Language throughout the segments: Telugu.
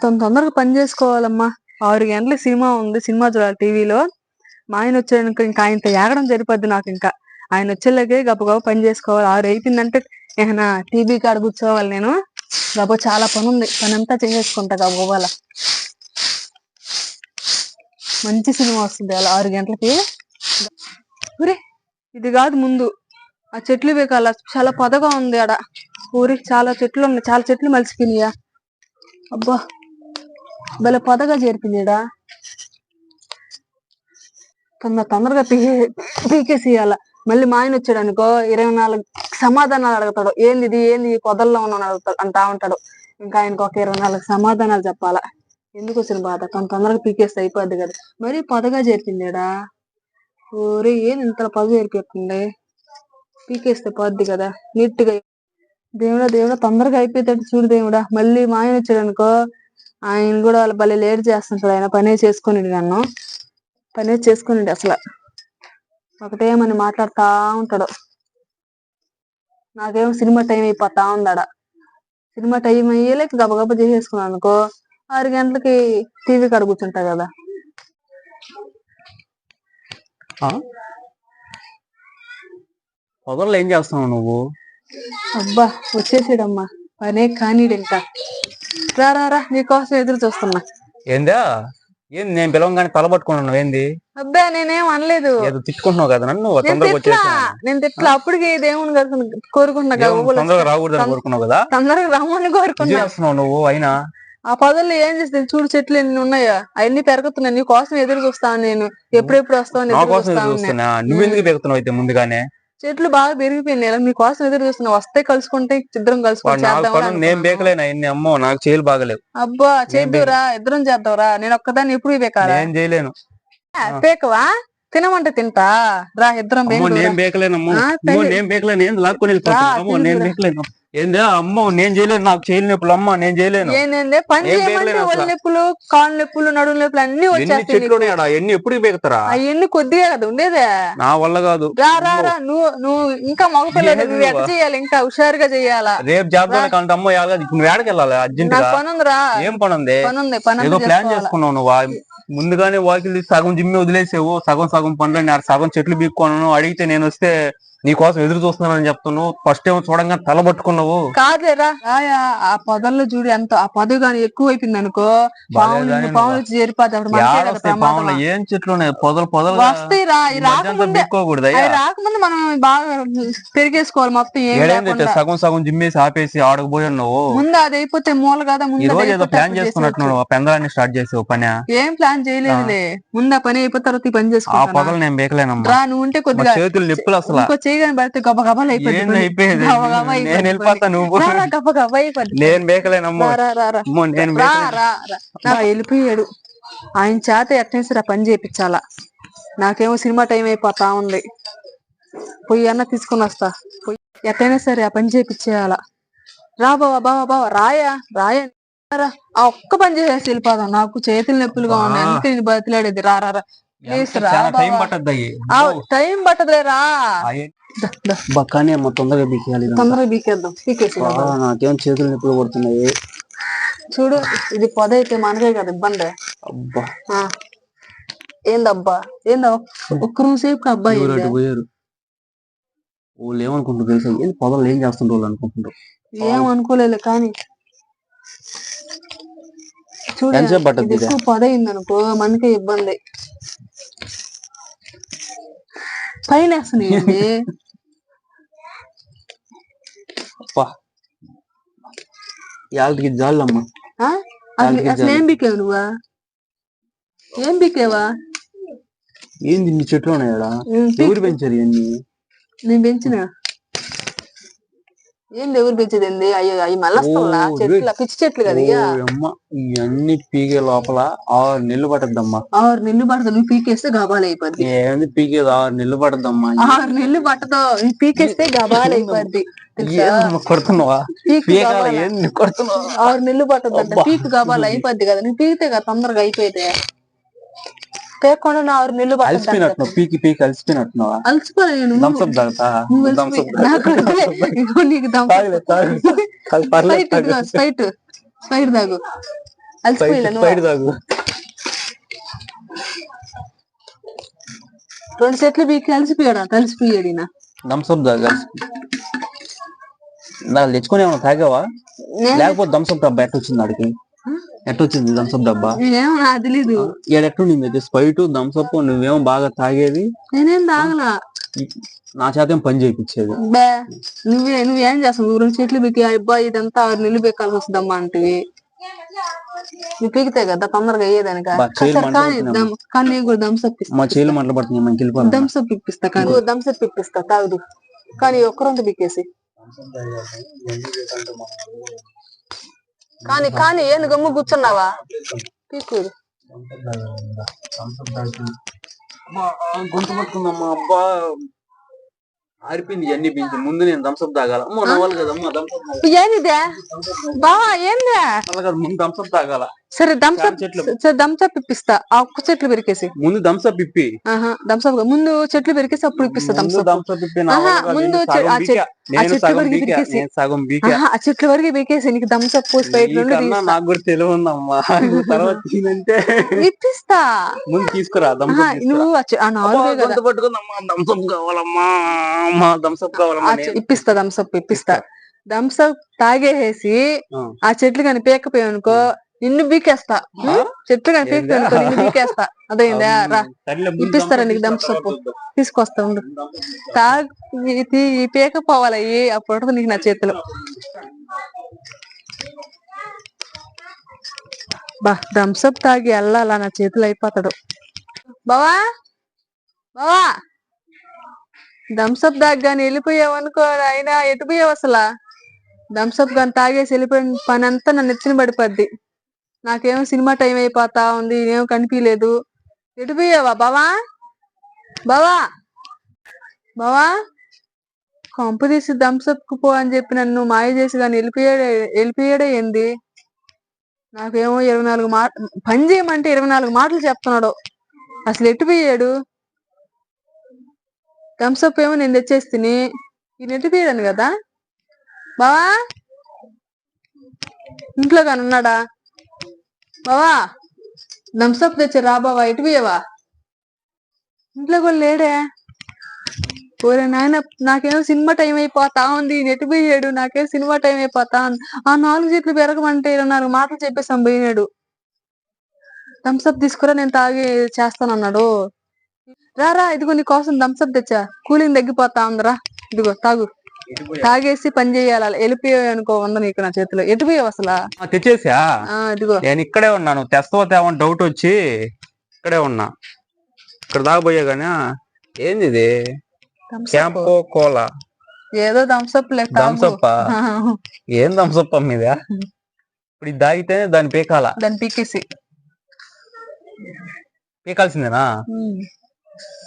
తొందరగా పని చేసుకోవాలమ్మా. 6 గంటలకు సినిమా ఉంది, సినిమా చూడాలి టీవీలో. మా ఆయన వచ్చాడు ఇంకా ఆయనతో ఏగడం సరిపోద్ది నాకు. ఇంకా ఆయన వచ్చేలాగే గబగబా పని చేసుకోవాలి. 6 అయిపోయిందంటే ఏమైనా టీవీ కాడ కూర్చోవాలి నేను. గబా చాలా పని ఉంది, పని అంతా చేసేసుకుంటా గబగబాల. మంచి సినిమా వస్తుంది అలా 6 గంటలకి. ఊరే ఇది కాదు ముందు ఆ చెట్లు వేకాల, చాలా పొదగా ఉంది ఆడ. ఊరి చాలా చెట్లు ఉన్నాయి, చాలా చెట్లు మలిసిపోయినాయా. అబ్బా భలే పొదగా చేరిపోయినాడా. తొందరగా పీకేసేయాల. మళ్ళీ మా ఆయన వచ్చాడు అనుకో 24 సమాధానాలు అడుగుతాడు. ఏంది ఇది, ఏంది ఈ పొదల్లో ఉన్నాను అడుగుతాడు అంటా ఉంటాడు. ఇంకా ఆయనకు ఒక 24 సమాధానాలు చెప్పాలా. ఎందుకు వచ్చిన బాధ, తొందరగా పీకేస్తే అయిపోద్ది కదా. మరీ పొదగా చేరిపోయిందాడా. ఊరే ఏం ఇంత పొద చేరిపోతుంది, పీకేస్తే పోద్ది కదా నీట్గా. దేవుడా తొందరగా అయిపోతాడు చూడు దేవుడా. మళ్ళీ మా ఆయన వచ్చాడు అనుకో ఆయన కూడా వాళ్ళు భలే లేట్ చేస్తుంటాడు. ఆయన పనే చేసుకుని కన్ను పనే చేసుకుని అసలు ఒకటేమని మాట్లాడుతా ఉంటాడు. నాకేమో సినిమా టైం అయిపోతా ఉందాడ. సినిమా టైం అయ్యేలేక గబగబ చేసేసుకున్నాను అనుకో 6 గంటలకి టీవీ కాడ కూర్చుంటా కదా. పొదల్లో ఏం చేస్తున్నావు నువ్వు? అబ్బా వచ్చేసాడమ్మా, పనే కానీడు ఇంకా. రా నీకోసం ఎదురు చూస్తున్నా. ఏందా ఏంది నేను పిలవంగానే తలబట్టుకున్నావు ఏంది? అబ్బా నేనేం అనలేదు. ఏదో తిట్టుకుంటున్నావు కదా నన్ను. నేను తిట్లా, అప్పటికి దేవుని కోరుకుంటున్నా కదా, తొందరగా రాకూడదని కోరుకున్నావు కదా. తొందరగా రమ్మని కోరుకున్నా. నువ్వు అయినా ఆ పొదల్లో ఏం చేస్తే చూడు చెట్లు ఎన్ని ఉన్నాయా, అవన్నీ పెరుగుతున్నాయి. నీ కోసం ఎదురు చూస్తాను నేను, ఎప్పుడెప్పుడు వస్తావు. నువ్వెందుకు పెరుగుతున్నావు అయితే ముందుగానే? చెట్లు బాగా పెరిగిపోయినాయి, మీకోసం ఎదురు చూస్తున్నా. వస్తే కలుసుకుంటే ఇద్దరం కలుసుకుంటాం. నేను బేకలేనా ఇన్ని? అమ్మో నాకు చేయలు బాగలేవు. అబ్బా చేద్దురా, ఇద్దరం చేద్దాంరా. నేను ఒక్కదాన్ని ఎప్పుడు బేకాలా? నేను చేయలేను. బేకవా? తినమంటే తింటా రా, ఇద్దరం. నేను బేకలేనమ్మో, నేను బేకలేను. ఏం లాక్కొని వెళ్ళిపోతాను? నేను బేకలేను. ఏందే అమ్మో, నేను చేయలేను. నాకు చేయలు నొప్పులు అమ్మ, నేను చేయలేను. ఏంటంటే పని చేయమంటే ఒళ్ళు నొప్పులు, కాళ్ళు నొప్పులు, నడుము నొప్పులు అన్ని వచ్చేస్తాయి. ఎన్ని ఎప్పుడు బేకుతారా? అవన్నీ కొద్దిగా కదా ఉండేదే, నా వల్ల కాదు. రా నువ్వు ఇంకా మగపిల్లలు, నువ్వు ఎట్లా చెయ్యాలి, ఇంకా హుషారుగా చెయ్యాలా. రేపు జాబ్దానికి అంటే అమ్మో నువ్వు ఏడకి వెళ్ళాలి అర్జెంట్ గా. పని ఉందిరా. ఏం పని ఉంది? ఏదో ప్లాన్ చేసుకున్నావు నువ్వు. ముందుగానే వాకిలి సగం జిమ్మి వదిలేసావు, సగం పనులు సగం చెట్లు బీక్కోను. అడిగితే నేను వస్తే నీ కోసం ఎదురు చూస్తున్నానని చెప్తున్నావు. ఫస్ట్ ఏమో చూడంగా తలబట్టుకున్నావు. కాదులేరా, ఆ పొదల్లో చూడు ఎంత, ఆ పొద గాని ఎక్కువ అయిపోయింది అనుకో పాములు చేరిపోతాడు. ఏం చెట్లు పొదలు వస్తాయి రా. రాకముందు మనం బాగా పెరిగేసుకోవాలి మొత్తం. సగం జిమ్మేసి ఆపేసి ఆడకపోయి ఉన్నావు. ముందు అది అయిపోతే మూల కదా. ముందు ఏదో ప్లాన్ చేసుకున్నట్టు పెందలాన్ని స్టార్ట్ చేసావు పని. ఏం ప్లాన్ చేయలేదులే, ముందు ఆ పని అయిపోతే తర్వాత ఈ పని చేసుకో. ఆ పొదలు నేను బేకలేనమ్మా. నువ్వు ఉంటే కొద్దిగా చేతులు నిప్పులు అసలు పడితే గబగబాలు అయిపోయింది. వెళ్ళిపోయాడు. ఆయన చేత ఎట్టేసి పని చేయించాలా. నాకేమో సినిమా టైం అయిపోతా ఉంది. పొయ్యి అన్న తీసుకుని వస్తా. ఎట్టయినా సరే ఆ పని చేయించేయాలా. రా బావా రాయా ఆ ఒక్క పని చేసేసి వెళ్ళిపోదాం. నాకు చేతులు నొప్పులుగా ఉన్నాయి, అందుకే నేను బతిలాడేది. రా టైం పట్టదులే రా. కానీ అమ్మ తొందరగా బీకేయాలి. తొందరగా బీకేద్దాం. నాకేం చేతులు నొప్పులు పడుతున్నాయి. చూడు ఇది పొద అయితే మనకే కదా ఇబ్బంది. అబ్బా ఏందబ్బా ఒక్క రోజు సేపు అబ్బాయి పోయారు. వాళ్ళు ఏమనుకుంటారు తెలుసా, ఏంది పొదలు ఏం చేస్తుంటారు వాళ్ళు అనుకుంటుంటారు. ఏమనుకోలేదు కానీ చూడు ఎక్కువ పొద అయింది అనుకో మనకే ఇబ్బంది. పైన వేస్తున్నాయండి. జాలమ్మా. అసలు ఏం బీకేవు నువ్వా? ఏం బీకేవా? ఏంది ఇన్ని చెట్లు ఉన్నాయా? ఎవరు పెంచారు ఇవన్నీ? నేను పెంచిన. ఏంది ఎవరు పెంచేది? అయ్యో అవి మళ్ళా చెట్లు, పిచ్చి చెట్లు కదా. ఇవన్నీ పీకే లోపల 6 నెలలు పట్టద్దమ్మా. 6 నెలలు పడదు. నువ్వు పీకేస్తే గబాలు అయిపోద్ది. ఏంది పీకేది 6 నెలలు పట్టద్దమ్మా. 6 నెలలు పట్టదు, పీకేస్తే గబాలు అయిపోద్ది. కొడుతున్నావా? 6 నెలలు పట్టదంట. పీకు గబాలు అయిపోద్ది కదా. నువ్వు పీకితే కదా తొందరగా అయిపోయితే. పేకుండా 6 నెలలు అలసిపోయినట్టు పీకి అలసిపోయినట్టున్నావా? అలసిపోయాను. స్పైట్ తాగు. అలసిపోయిలే స్ప్రైట్ తాగు. 2 సెట్లు బీకి అలసిపోయాడు కలిసిపోయాడు ఈయన. థమ్స్అప్ తాగా నాకు తెచ్చుకొని ఏమన్నా తాగావా? లేకపోతే థమ్స్అప్ డబ్బా ఎట్టొచ్చింది ఆడికి? ఎట్టొచ్చింది థమ్స్అప్ డబ్బా? నేనేమో నాకు తెలీదు. ఎట్టుండింది స్ప్రైట్ థమ్స్అప్, నువ్వేమో బాగా తాగేది. నేనేం తాగలా, నా చేత పని చేయించేది. నువ్వేం చేస్తావు? నువ్వు 2 చెట్లు బీకి అబ్బాయి ఇదంతా నిల్లు బెక్కాల్సి వస్తుందమ్మా అంటివి. నువ్వు పీకితే కదా తొందరగా అయ్యేదానిక. కానీ నీకు కూడా థమ్స్అప్ మా చేలు మంటలు పడుతుంది. థమ్స్అప్ ఇప్పిస్తా, కానీ థమ్స్అప్ ఇప్పిస్తా తాగుదు. కానీ ఒక్కరంత బీకేసి కానీ ఏను గమ్ము కూర్చున్నావా? పీకూరు గొంతు పట్టుకుందమ్మా. అబ్బా ఆరిపోయింది అన్ని పీకి. ముందు నేను థమ్స్అప్ తాగాల. ఏనిదే బావా? ఏందే ముందు థమ్స్అప్ తాగాల. సరే థమ్స్అప్ ఇప్పిస్తా. ఆ ఒక్క చెట్లు పెరికేసి ముందు థమ్స్అప్ ఇప్పి. థమ్స్అప్ ముందు చెట్లు పెరికేసి అప్పుడు ఇప్పిస్తా. థమ్స్అప్ ముందు ఆ చెట్లు వరకు బీకేసి నీకు థమ్స్అప్ నాకు కూడా తెలివి ఉందమ్మా. తర్వాత ఇప్పిస్తా. ముందు తీసుకురా నువ్వు థమ్స్అప్ కావాలమ్మా. థమ్స్అప్ కావాలమ్మా. ఇప్పిస్తా థమ్స్అప్ ఇప్పిస్తా. థమ్స్అప్ తాగేసి ఆ చెట్లు కానీ పేకపోయావు అనుకో నిన్ను బీకేస్తా. చెట్లు కానీ పేకపోయావు నిన్ను బీకేస్తా. అదైందా? రా ఇప్పిస్తారా నీకు థమ్స్అప్ తీసుకొస్తా ఉండు. తాగి పేకపోవాలయ్యి అప్పుడు నీకు నా చేతిలో. బా థమ్స్అప్ తాగి అల్లాలా నా చేతులు అయిపోతాడు. బావా బావా థమ్స్అప్ తాగ్గాని వెళ్ళిపోయావు అనుకో. అయినా ఎటు పోయావు అసలు? థమ్స్అప్ గాని తాగేసి వెళ్ళిపోయిన పని అంతా నన్ను ఎత్తిన పడిపోద్ది. నాకేమో సినిమా టైం అయిపోతా ఉంది, ఏమో కనిపించలేదు. ఎటు పోయావా బావా? బావా బావా కొంప తీసి థమ్స్అప్ కు పో అని చెప్పి నన్ను మాయ చేసి కానీ వెళ్ళిపోయాడే ఏంది? నాకేమో 24 పని చేయమంటే 24 మాటలు చెప్తున్నాడు. అసలు ఎటు పోయాడు? థమ్స్అప్ ఏమో నేను తెచ్చేసి తిని ఈయన ఎటు పోయాను కదా. బావా ఇంట్లో కానీ ఉన్నాడా? బావా థమ్స్అప్ తెచ్చా రా బావా. ఎటు పోయావా? ఇంట్లో కూడా లేడే. ఓరే నాయన నాకేమో సినిమా టైం అయిపోతా ఉంది. ఎటు పోయాడు? నాకేమో సినిమా టైం అయిపోతా ఉంది. ఆ 4 చెట్లు పెరగమంటే 24 మాటలు చెప్పేసాం పోయినాడు. థమ్స్అప్ తీసుకురా నేను తాగి చేస్తానన్నాడు. రా ఇదిగో నీ కోసం థమ్స్అప్ తెచ్చా. కూలింగ్ తగ్గిపోతా ఉందిరా. ఇదిగో తాగు. తాగేసి పని చేయాలి. వెళ్ళిపోయావు అనుకో ఉంది నీకు నా చేతిలో. ఎటు పోయావు అసలు? తెచ్చేసా. ఇదిగో నేను ఇక్కడే ఉన్నాను. తెస్తావో డౌట్ వచ్చి ఇక్కడే ఉన్నా. ఇక్కడ దాకపోయా గానీ ఏంది ఇది? క్యాంపో కోలా ఏదో థమ్స్అప్ థమ్స్అప్. ఏం థమ్స్అప్ మీద? ఇప్పుడు ఇది తాగితేనే దాన్ని పీకాల. దాన్ని పీకాల్సిందేనా?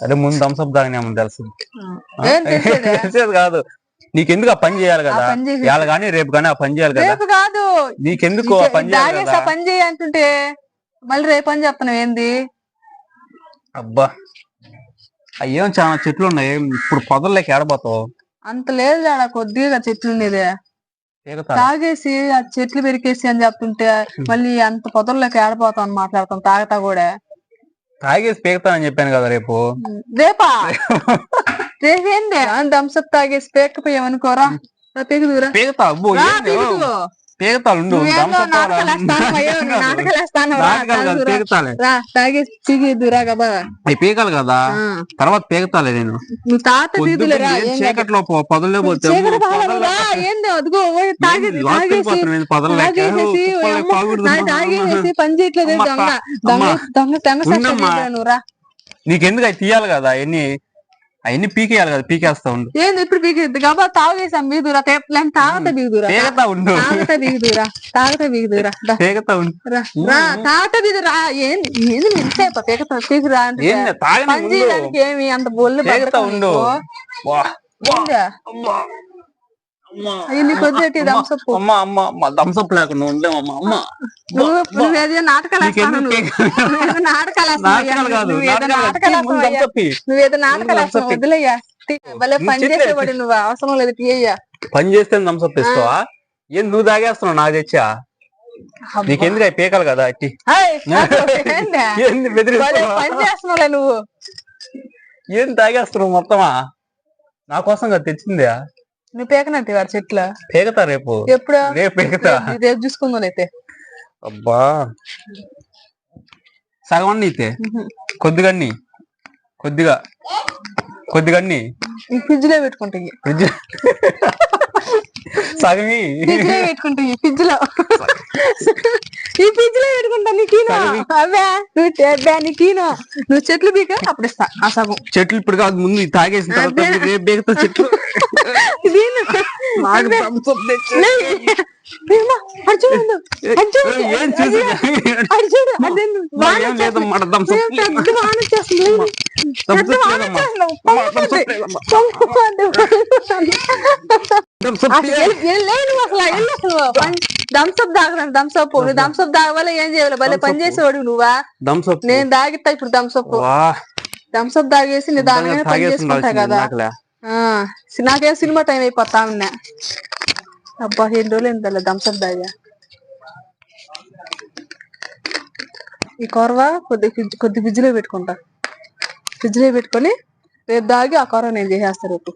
అదే ముందు థమ్స్అప్ తాగినామని తెలిసేది కాదు. నీకెందుకు ఆ పని చేయాలి కదా? ఇవాళ కానీ రేపు కానీ ఆ పని చేయాలి కదా. కాదు నీకెందుకు ఆ పని చేయాలి? పని చేయాలంటుంటే మళ్ళీ రేపు అని చెప్పను ఏంది? అబ్బా అయ్యేం చాలా చెట్లు ఉన్నాయి. ఇప్పుడు పొదల్లోకి ఏడబోతావు. అంత లేదు ఆడ కొద్దిగా చెట్లు ఉండేదే. తాగేసి ఆ చెట్లు పెరికేసి అని చెప్తుంటే మళ్ళీ అంత పొదల్లోకి ఏడబోతాం అని మాట్లాడతాం. తాగతా కూడా తాగేసి పీకుతానని చెప్పాను కదా. రేపా రేపేందే? థమ్స్అప్ తాగేసి పేకపోయామనుకోరా పీకుదురా. తాగేసి పీకిదురా కదా. పీకాలి కదా తర్వాత పీకతాలే నేను. నువ్వు తాత పీకుదులేరా చీకట్లో పొదల్లో పోతే తాగేసి పని చేయట్లేదు. దొంగ నీకెందుకు అవి తీయాలి కదా. అవన్నీ పీకేయాలి కదా. పీకేస్తా ఉండు. ఏంది ఇప్పుడు పీకేద్దు కాబా తాగేసాం బీగుదురా. తాగత బీగుదురా. తాగత బీగుదురా. తాగత బీదురా. ఏంది మించేప పీకురా అంటే పని చేయడానికి ఏమి అంత బొల్లు ఉండు. థమ్స్అప్ లేకుండా ఉండలేమమ్మా. నువ్వేదో నాటకాలు వదిలేయ్యా. పని చేసేవాడు నువ్వు అవసరం లేదు. పని చేస్తే థమ్స్అప్ ఇస్తావా? ఏం నువ్వు తాగేస్తున్నావు నాకు తెచ్చా? నీకెందుకు అవి పీకాలి కదా అట్టి ఏంది పని చేస్తున్నావులే నువ్వు. ఏం తాగేస్తున్నావు మొత్తమా? నా కోసం కదా తెచ్చిందా? నువ్వు పీకనంటే వాడు చెట్ల పీకతా రేపు. ఎప్పుడు? రేపు పీకతా. రేపు చూసుకుందాం అయితే. అబ్బా సగం అన్ని అయితే కొద్దిగా కొద్దిగా ఫ్రిడ్జ్ లో పెట్టుకుంటాయి. సగమి ఫ్రిడ్జ్ లో పెట్టుకుంటాయి. ఫ్రిడ్జ్ లో ఈ ఫ్రిడ్జ్ లో పెట్టుకుంటా. నీకీను అవే నీకీను నువ్వు చెట్లు బీక అప్పుడు ఇస్తా ఆ సగం. చెట్లు ఇప్పుడు కాదు, ముందు తాగేసిన తర్వాత రేపు బీకతా చెట్లు. థమ్స్అప్ తాగను. థమ్స్అప్ థమ్స్అప్ తాగవాలి. ఏం చేయాలి? భలే పని చేసేవాడు నువ్వా. నేను తాగిస్తా ఇప్పుడు థమ్స్అప్. థమ్స్అప్ తాగేసి నీ దాని మీద పని చేసుకుంటా కదా. నాకేం సినిమా టైం అయిపోతా ఉన్నా. అబ్బా ఎన్ని రోజులు ఏంటలే థమ్స్అప్ తాగా. ఈ కొరవ కొద్ది ఫ్రిడ్జ్ లో పెట్టుకుంటా. ఫ్రిడ్జ్ లో పెట్టుకొని రేపు దాగి ఆ కొరవ నేను చేసేస్తా రేపు.